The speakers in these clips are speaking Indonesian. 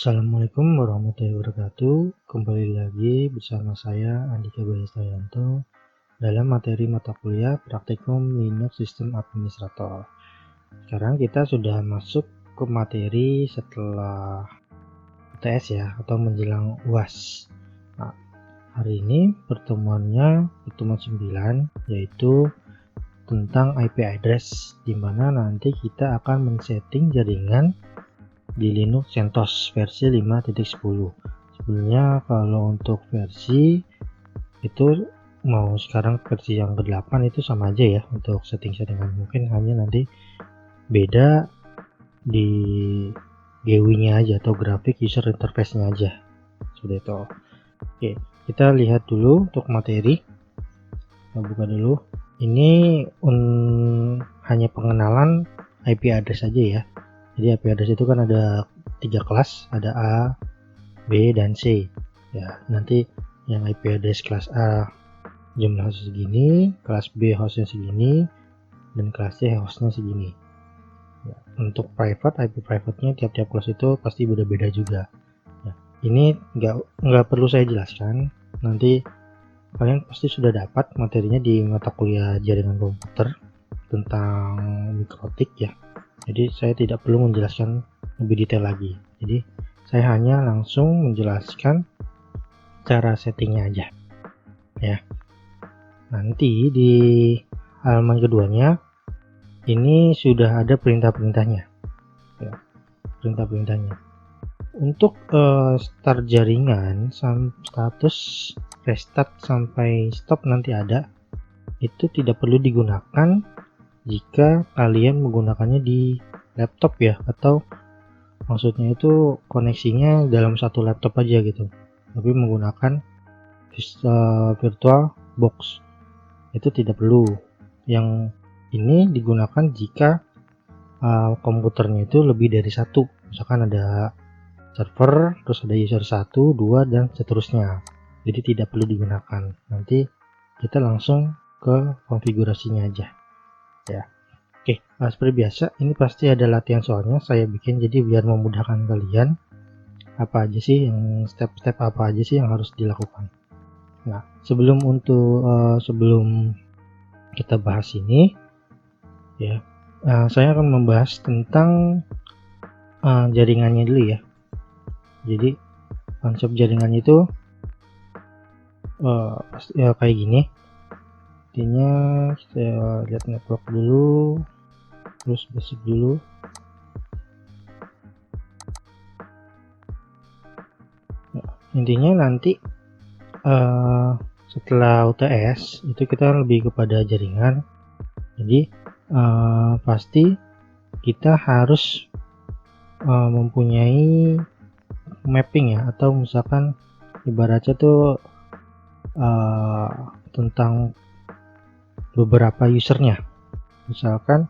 Assalamualaikum warahmatullahi wabarakatuh. Kembali lagi bersama saya Andika Bayastayanto dalam materi mata kuliah Praktikum Linux Sistem Administrator. Sekarang kita sudah masuk ke materi setelah UTS ya, atau menjelang UAS. Nah, hari ini pertemuan 9, yaitu tentang IP address, di mana nanti kita akan men-setting jaringan di Linux CentOS versi 5.10. Sebenarnya kalau untuk versi itu mau sekarang versi yang ke-8 itu sama aja ya untuk setting-settingan, mungkin hanya nanti beda di GUI-nya aja atau grafik user interface-nya aja. Sudah itu. Oke, kita lihat dulu untuk materi. Kita buka dulu. Ini hanya pengenalan IP address aja ya. Jadi IP address itu kan ada 3 kelas, ada A, B, dan C. Ya, nanti yang IP address kelas A jumlah host segini, kelas B hostnya segini, dan kelas C hostnya segini. Ya, untuk private, IP private-nya tiap-tiap kelas itu pasti beda-beda juga. Ya, ini nggak perlu saya jelaskan. Nanti kalian pasti sudah dapat materinya di mata kuliah jaringan komputer tentang mikrotik ya. Jadi saya tidak perlu menjelaskan lebih detail lagi. Jadi saya hanya langsung menjelaskan cara settingnya aja ya. Nanti di halaman keduanya ini sudah ada perintah-perintahnya ya, perintah-perintahnya untuk start jaringan, status restart sampai stop nanti ada. Itu tidak perlu digunakan jika kalian menggunakannya di laptop ya, atau maksudnya itu koneksinya dalam satu laptop aja gitu, tapi menggunakan virtual box itu tidak perlu. Yang ini digunakan jika komputernya itu lebih dari satu, misalkan ada server, terus ada user 1, 2, dan seterusnya. Jadi tidak perlu digunakan. Nanti kita langsung ke konfigurasinya aja ya. Oke, seperti biasa ini pasti ada latihan soalnya saya bikin, jadi biar memudahkan kalian apa aja sih yang step-step apa aja sih yang harus dilakukan. Nah, sebelum kita bahas ini ya, saya akan membahas tentang jaringannya dulu ya. Jadi konsep jaringannya itu ya kayak gini. Intinya saya lihat network dulu, terus basic dulu. Nah, intinya nanti setelah UTS itu kita lebih kepada jaringan. Jadi pasti kita harus mempunyai mapping ya, atau misalkan ibaratnya tuh tentang beberapa usernya. Misalkan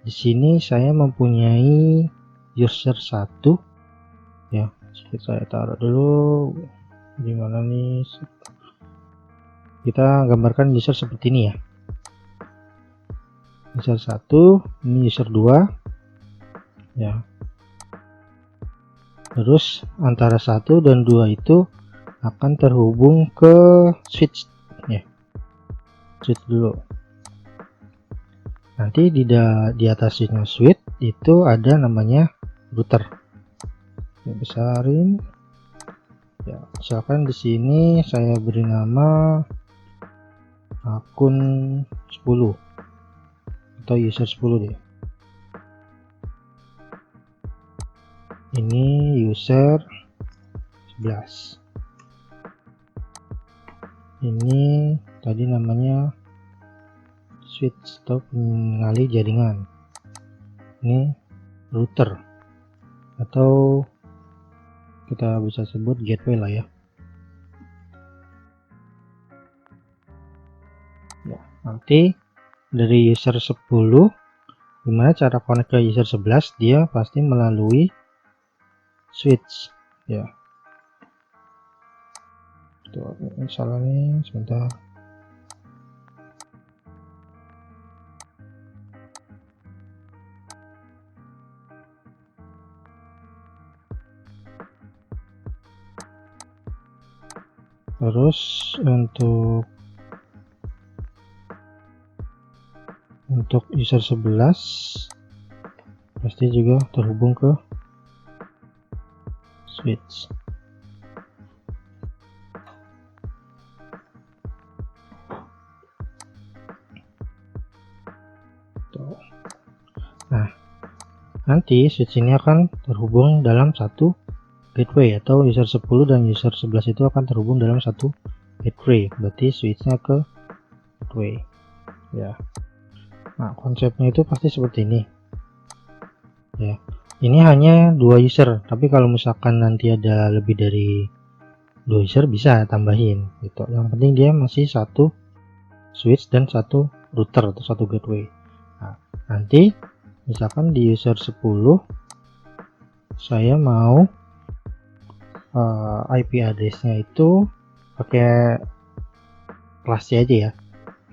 di sini saya mempunyai user 1 ya, saya taruh dulu di mana nih, kita gambarkan user seperti ini ya. User 1, ini user 2 ya. Terus antara 1 dan 2 itu akan terhubung ke switch ya. Switch dulu. Nanti di atasnya switch itu ada namanya router. Besarin ya, misalkan di sini saya beri nama akun 10 atau user 10 deh. Ini user 11. Ini tadi namanya switch atau pengalih jaringan. Ini router atau kita bisa sebut gateway lah ya. Ya, nanti dari user 10, gimana cara connect ke user 11, dia pasti melalui switch ya. Tuh, salah nih, sebentar. Terus untuk user 11 pasti juga terhubung ke switch. Nah, nanti switch ini akan terhubung dalam satu gateway, atau user 10 dan user 11 itu akan terhubung dalam satu gateway, berarti switchnya ke gateway ya. Nah, konsepnya itu pasti seperti ini ya. Ini hanya 2 user, tapi kalau misalkan nanti ada lebih dari 2 user bisa tambahin gitu. Yang penting dia masih satu switch dan satu router atau satu gateway. Nah, nanti misalkan di user 10 saya mau IP address-nya itu pakai kelasnya aja ya,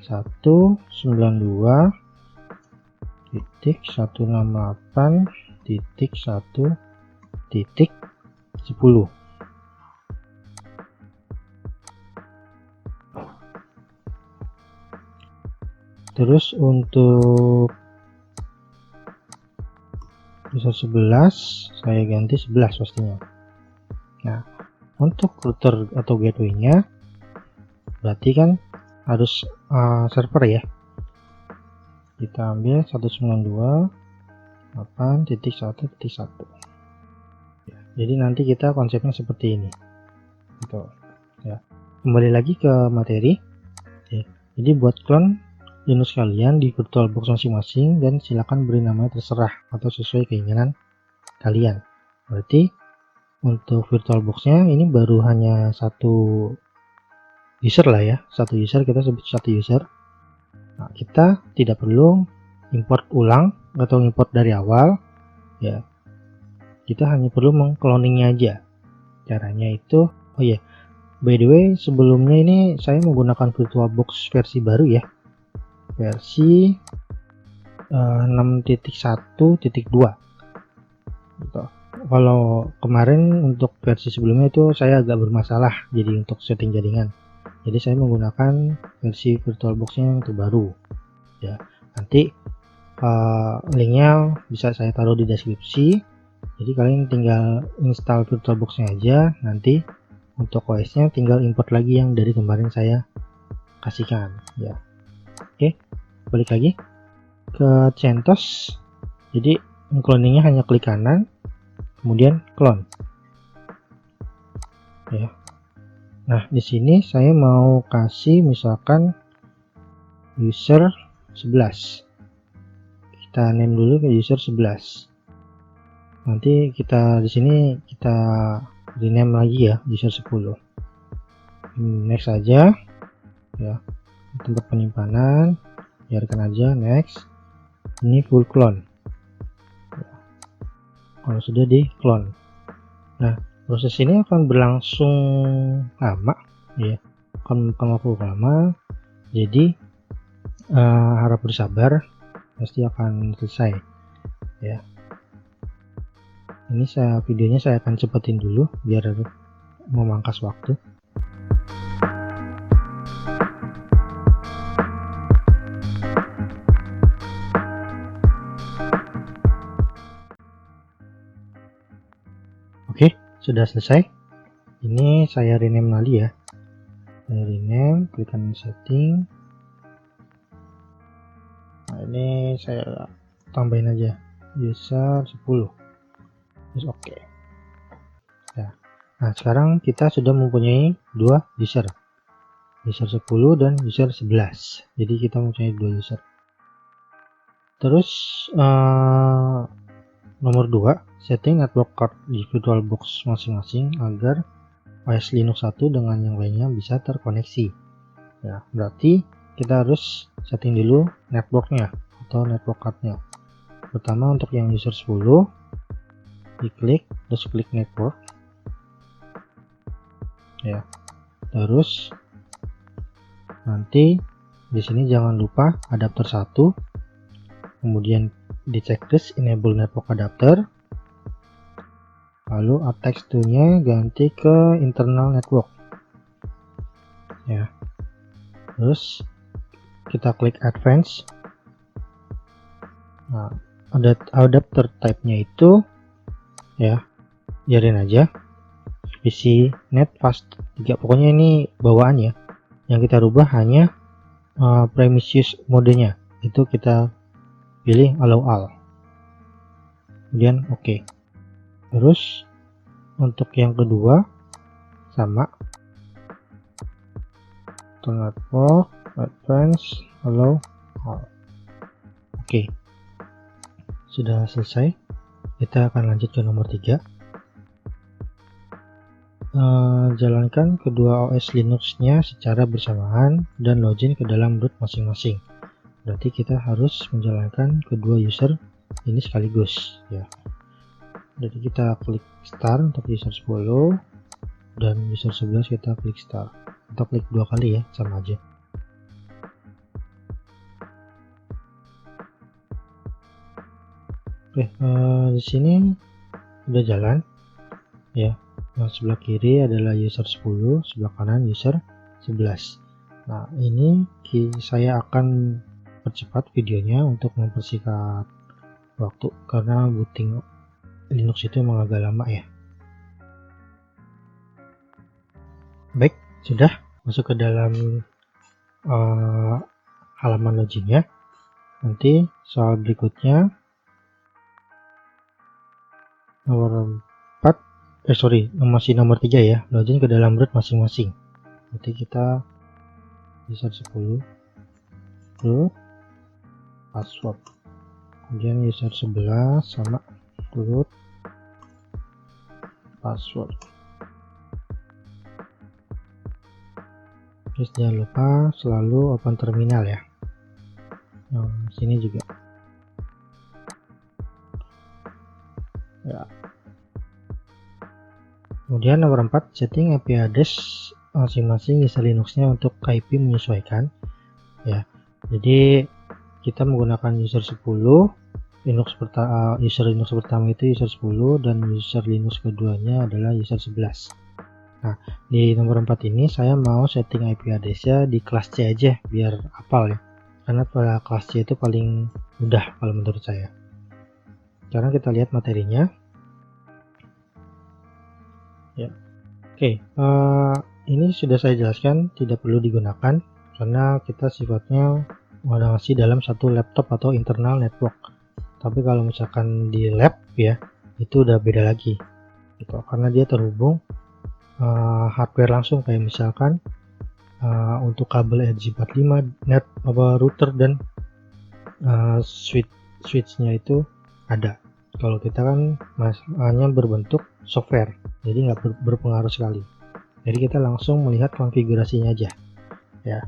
192.168.1.10. Terus untuk user 11 saya ganti 11 pastinya. Nah, untuk router atau gateway-nya berarti kan harus server ya. Kita ambil 192.8.1.1. Jadi nanti kita konsepnya seperti ini gitu ya. Kembali lagi ke materi ya. Jadi buat clone Linux kalian di VirtualBox masing-masing dan silakan beri nama terserah atau sesuai keinginan kalian. Berarti untuk VirtualBox-nya ini baru hanya satu user lah ya, satu user, kita sebut satu user. Nah, kita tidak perlu import ulang atau import dari awal ya, kita hanya perlu mengcloningnya aja. Caranya itu, oh ya, by the way, sebelumnya ini saya menggunakan VirtualBox versi baru ya, versi 6.1.2 gitu. Kalau kemarin untuk versi sebelumnya itu saya agak bermasalah jadi untuk setting jaringan, jadi saya menggunakan versi VirtualBox-nya yang terbaru ya. Nanti linknya bisa saya taruh di deskripsi, jadi kalian tinggal install VirtualBox-nya aja. Nanti untuk OS-nya tinggal import lagi yang dari kemarin saya kasihkan ya. Oke, balik lagi ke CentOS. Jadi cloningnya hanya klik kanan kemudian clone ya. Nah, di sini saya mau kasih misalkan user 11, kita name dulu ke user 11. Nanti kita di sini kita rename lagi ya, user 10. Next aja ya, tempat penyimpanan biarkan aja next. Ini full clone ya, kalau sudah di clone. Nah, proses ini akan berlangsung lama ya, akan waktu lama, jadi harap bersabar, pasti akan selesai ya. Ini videonya saya akan cepetin dulu biar memangkas waktu. Oke, sudah selesai. Ini saya rename lagi ya. Saya rename, klik kanan setting. Nah, ini saya tambahin aja user 10. Terus oke. Ya. Nah, sekarang kita sudah mempunyai dua user. User 10 dan user 11. Jadi kita mempunyai dua user. Terus nomor 2, setting network card di VirtualBox masing-masing agar OS Linux 1 dengan yang lainnya bisa terkoneksi. Ya, berarti kita harus setting dulu networknya atau network cardnya. Pertama untuk yang user 10, diklik, terus klik network. Ya, terus nanti di sini jangan lupa adapter 1, kemudian di checklist enable network adapter, lalu attach to nya ganti ke internal network ya. Terus kita klik advance. Nah, adapter type-nya itu ya, biarin aja PC net fast 3. Pokoknya ini bawaan ya. Yang kita rubah hanya premises modenya. Itu kita pilih allow all. Kemudian oke. Terus untuk yang kedua sama, turn for advance allow all. Oke. Sudah selesai. Kita akan lanjut ke nomor 3. Jalankan kedua OS Linux-nya secara bersamaan dan login ke dalam root masing-masing. Berarti kita harus menjalankan kedua user ini sekaligus ya. Jadi kita klik start untuk user 10 dan user 11 kita klik start. Kita klik 2 kali ya, sama aja. Oke, di sini udah jalan ya. Yang sebelah kiri adalah user 10, sebelah kanan user 11. Nah, ini saya akan percepat videonya untuk mempersingkat waktu karena booting Linux itu emang agak lama ya. Baik, sudah masuk ke dalam halaman loginnya. Nanti soal berikutnya masih nomor 3 ya, login ke dalam root masing-masing. Nanti kita user 10 root password, kemudian user 11 sama root password. Terus jangan lupa selalu open terminal ya. Yang sini juga ya. Kemudian nomor 4, setting IP address masing-masing user Linux-nya untuk IP menyesuaikan ya. Jadi kita menggunakan user 10, user Linux pertama itu user 10 dan user Linux keduanya adalah user 11. Nah, di nomor 4 ini saya mau setting IP address-nya di kelas C aja biar hafal ya. Karena pada kelas C itu paling mudah kalau menurut saya. Sekarang kita lihat materinya. Ya, oke. Ini sudah saya jelaskan tidak perlu digunakan karena kita sifatnya masih dalam satu laptop atau internal network. Tapi kalau misalkan di lab ya, itu udah beda lagi, gitu. Karena dia terhubung hardware langsung, kayak misalkan untuk kabel RJ45, net router dan switchnya itu ada. Kalau kita kan hanya berbentuk software, jadi nggak berpengaruh sekali. Jadi kita langsung melihat konfigurasinya aja ya.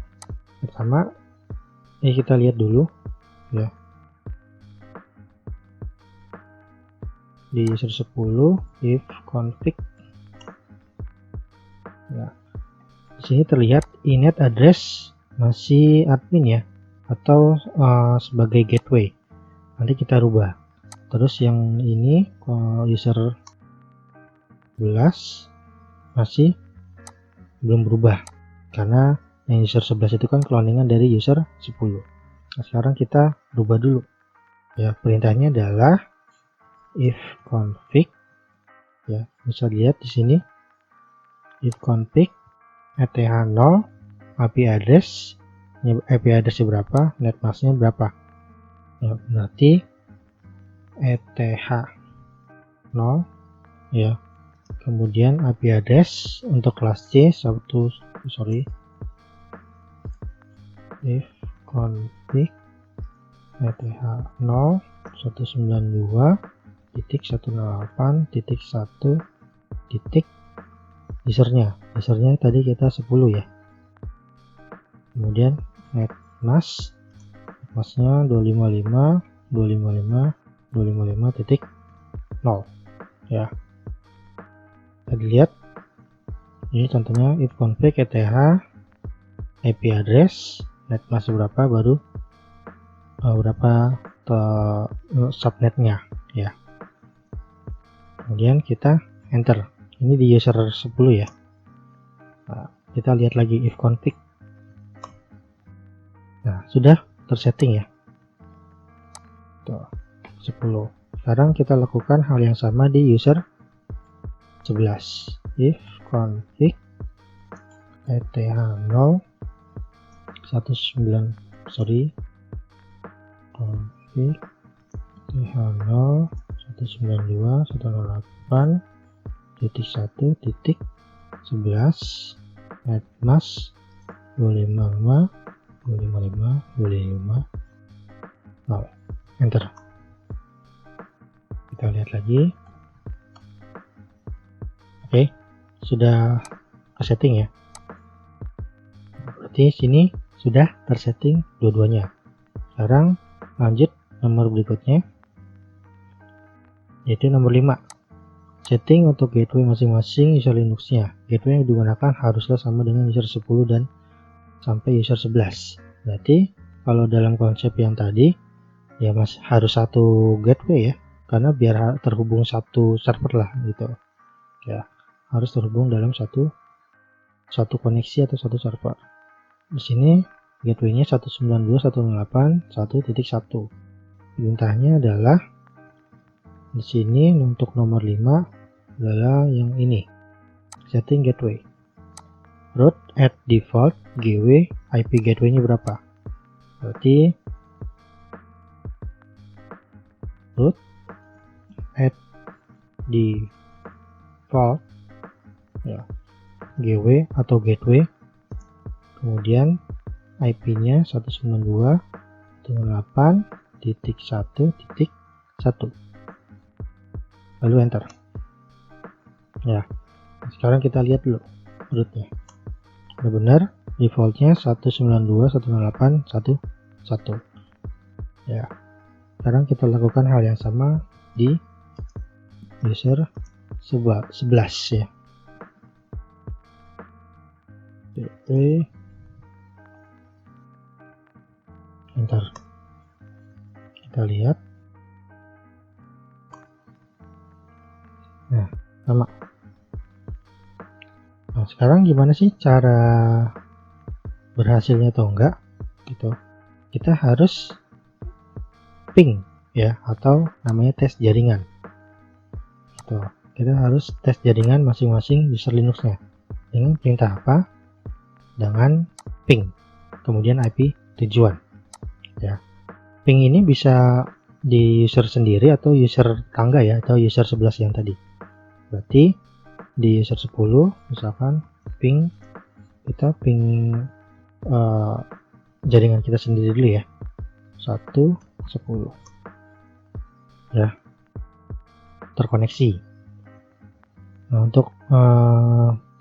Pertama ini kita lihat dulu ya, di user 10 if config. Nah, di sini terlihat inet address masih admin ya, atau sebagai gateway. Nanti kita rubah. Terus yang ini user 11 masih belum berubah karena yang user 11 itu kan cloningan dari user 10. Nah, sekarang kita rubah dulu ya. Perintahnya adalah if config ya, bisa lihat di sini if config ETH 0 IP address berapa, netmasknya berapa ya, berarti ETH 0 ya. Kemudian IP address untuk kelas C if config ETH 0 192.168.1 usernya tadi kita 10 ya. Kemudian netmasknya 255.255.0 ya. Kita lihat ini contohnya if config ETH IP address netmask berapa, baru berapa subnetnya ya. Kemudian kita enter. Ini di user 10 ya. Nah, kita lihat lagi if config. Nah, sudah tersetting ya. Tuh, 10. Sekarang kita lakukan hal yang sama di user 11. If config eth0 config eth0 192.168.1.11 mask 255 255 0. Enter. Kita lihat lagi. Oke, sudah tersetting ya. Berarti sini sudah tersetting dua-duanya. Sekarang lanjut nomor berikutnya, yaitu nomor 5. Setting untuk gateway masing-masing user Linux-nya. Gateway yang digunakan haruslah sama dengan user 10 dan sampai user 11. Berarti kalau dalam konsep yang tadi ya harus satu gateway ya, karena biar terhubung satu server lah gitu ya, harus terhubung dalam satu koneksi atau satu server. Di sini gateway-nya 192.168.1.1. Perintahnya adalah di sini untuk nomor 5 adalah yang ini, setting gateway root at default GW IP gateway-nya berapa. Berarti root at default ya, GW atau gateway, kemudian IP-nya 192.168.1.1, lalu enter ya. Sekarang kita lihat dulu rootnya, benar-benar defaultnya 192.168.1.1 ya. Sekarang kita lakukan hal yang sama di user 11 ya. Enter. Kita lihat. Nah, sama. Nah, sekarang gimana sih cara berhasilnya atau enggak gitu? Kita harus ping ya, atau namanya tes jaringan gitu. Kita harus tes jaringan masing-masing user Linux-nya dengan perintah apa? Dengan ping kemudian IP tujuan ya. Ping ini bisa di user sendiri atau user tangga ya, atau user 11 yang tadi. Berarti di user 10 misalkan ping, kita ping jaringan kita sendiri dulu ya, 110 ya, terkoneksi. Nah, untuk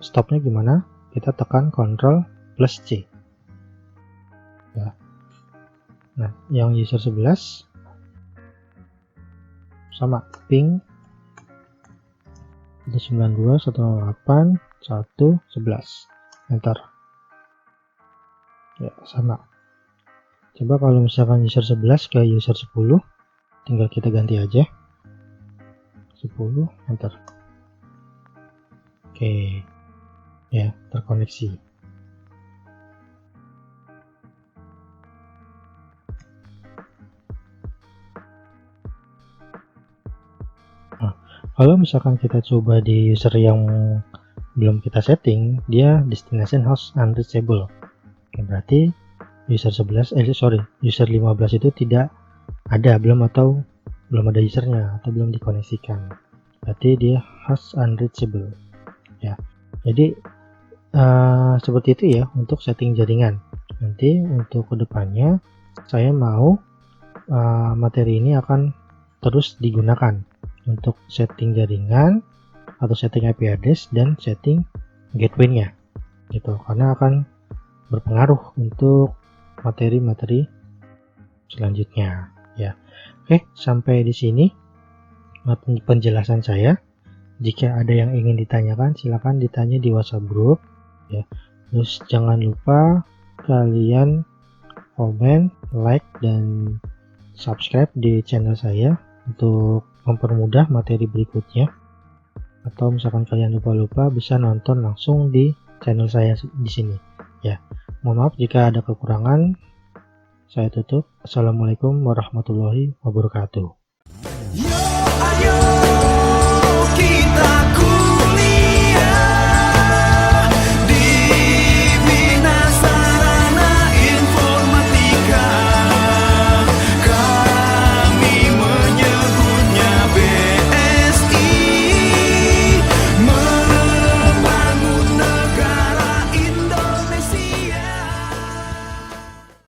stopnya gimana? Kita tekan Ctrl plus C ya. Nah, yang user 11 sama ping 192.168.1.11, enter ya, sama. Coba kalau misalkan user 11 ke user 10, tinggal kita ganti aja 10, enter. Oke ya, terkoneksi. Kalau misalkan kita coba di user yang belum kita setting, dia destination host unreachable. Oke, berarti user 11 user 15 itu tidak ada, belum ada usernya atau belum dikoneksikan. Berarti dia host unreachable ya. Jadi seperti itu ya untuk setting jaringan. Nanti untuk kedepannya saya mau materi ini akan terus digunakan untuk setting jaringan atau setting IP address dan setting gateway-nya gitu, karena akan berpengaruh untuk materi-materi selanjutnya ya. Oke, sampai di sini penjelasan saya. Jika ada yang ingin ditanyakan, silakan ditanya di WhatsApp group ya. Terus jangan lupa kalian komen, like, dan subscribe di channel saya untuk mempermudah materi berikutnya. Atau misalkan kalian lupa bisa nonton langsung di channel saya di sini. Ya, mohon maaf jika ada kekurangan. Saya tutup. Assalamualaikum warahmatullahi wabarakatuh.